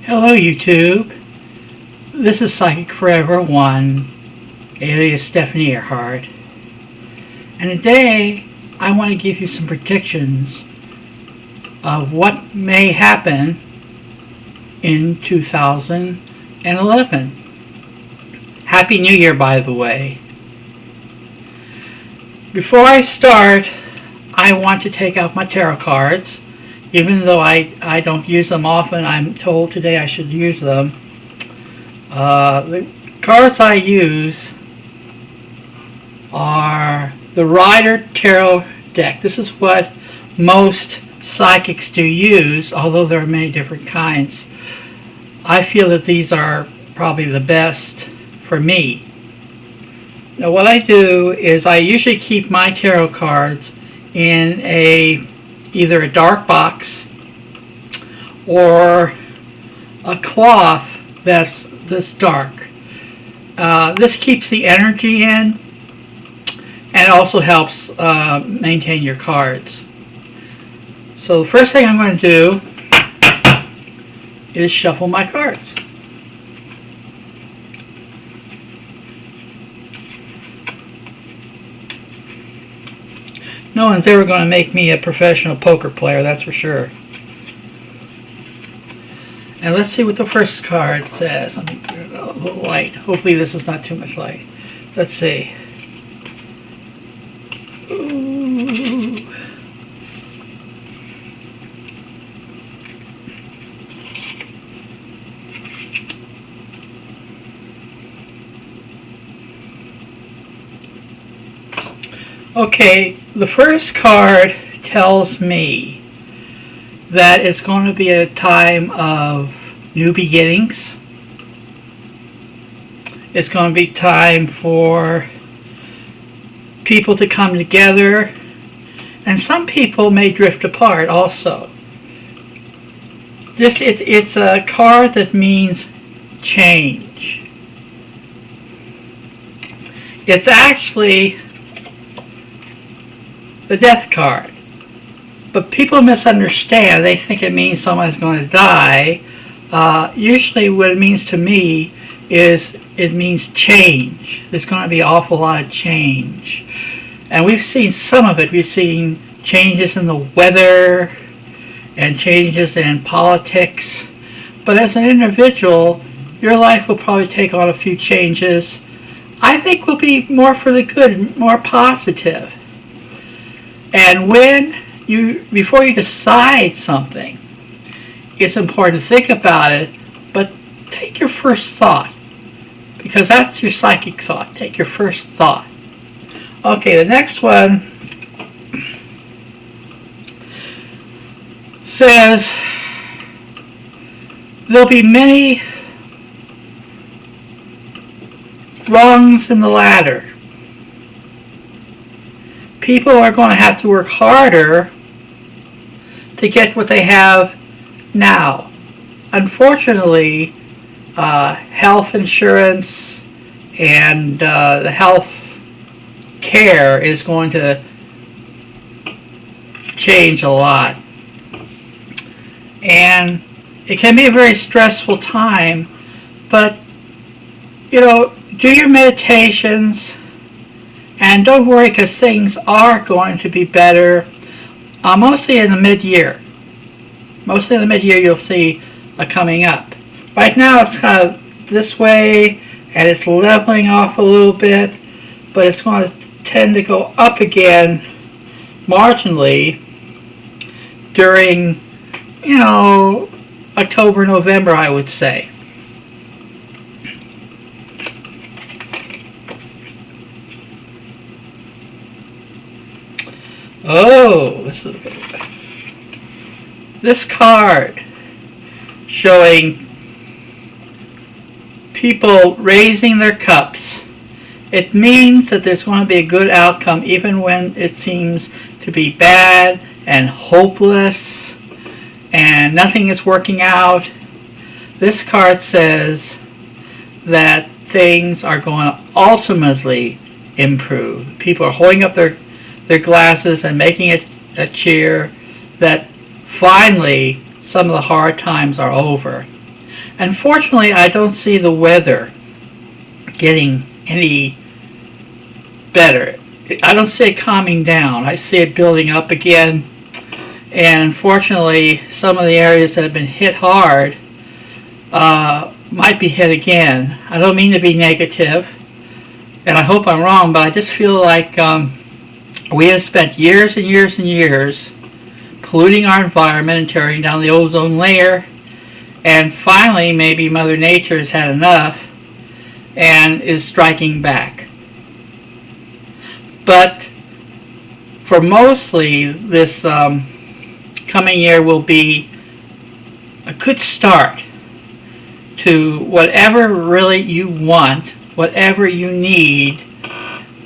Hello YouTube, this is Psychic Forever 1, alias Stephanie Earhart, and today I want to give you some predictions of what may happen in 2011. Happy New Year, by the way. Before I start, I want to take out my tarot cards. Even though I don't use them often, I'm told today I should use them. The cards I use are the Rider Tarot deck. This is what most psychics do use, although there are many different kinds. I feel that these are probably the best for me. Now what I do is I usually keep my tarot cards in either a dark box or a cloth that's this dark. This keeps the energy in and also helps maintain your cards. So the first thing I'm going to do is shuffle my cards. No one's ever going to make me a professional poker player, that's for sure. And let's see what the first card says. Let me put it a little light. Hopefully this is not too much light. Let's see. Ooh. Okay, the first card tells me that it's going to be a time of new beginnings. It's going to be time for people to come together, and some people may drift apart also. It's a card that means change. It's actually the Death card. But people misunderstand. They think it means someone's going to die. Usually what it means to me is it means change. There's going to be an awful lot of change. And we've seen some of it. We've seen changes in the weather and changes in politics. But as an individual, your life will probably take on a few changes. I think will be more for the good, more positive. And before you decide something, it's important to think about it, but take your first thought, because that's your psychic thought. Take your first thought. Okay, the next one says there'll be many rungs in the ladder. People are going to have to work harder to get what they have now. Unfortunately, health insurance and the health care is going to change a lot. And it can be a very stressful time, but do your meditations. And don't worry, because things are going to be better, mostly in the mid-year. Mostly in the mid-year you'll see coming up. Right now it's kind of this way, and it's leveling off a little bit, but it's going to tend to go up again marginally during, October, November, I would say. Oh, this is a good one. This card showing people raising their cups. It means that there's going to be a good outcome even when it seems to be bad and hopeless and nothing is working out. This card says that things are going to ultimately improve. People are holding up their glasses and making it a cheer that finally some of the hard times are over. Unfortunately, I don't see the weather getting any better. I don't see it calming down. I see it building up again. And unfortunately, some of the areas that have been hit hard might be hit again. I don't mean to be negative, and I hope I'm wrong, but I just feel like we have spent years and years and years polluting our environment and tearing down the ozone layer, and finally maybe Mother Nature has had enough and is striking back. But for mostly this coming year will be a good start to whatever really you want, whatever you need,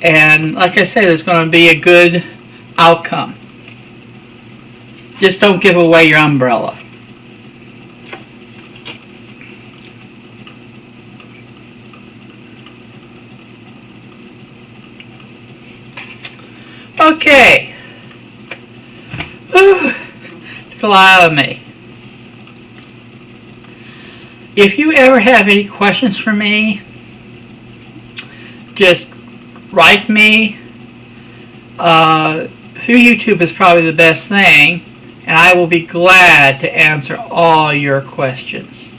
and like I said, there's going to be a good outcome. Just don't give away your umbrella. Okay. Took a lot out of me. If you ever have any questions for me, just write me. Through YouTube is probably the best thing, and I will be glad to answer all your questions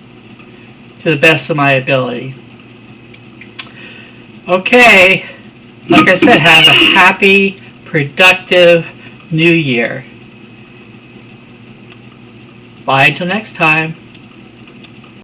to the best of my ability. Okay, like I said, have a happy, productive New Year. Bye until next time.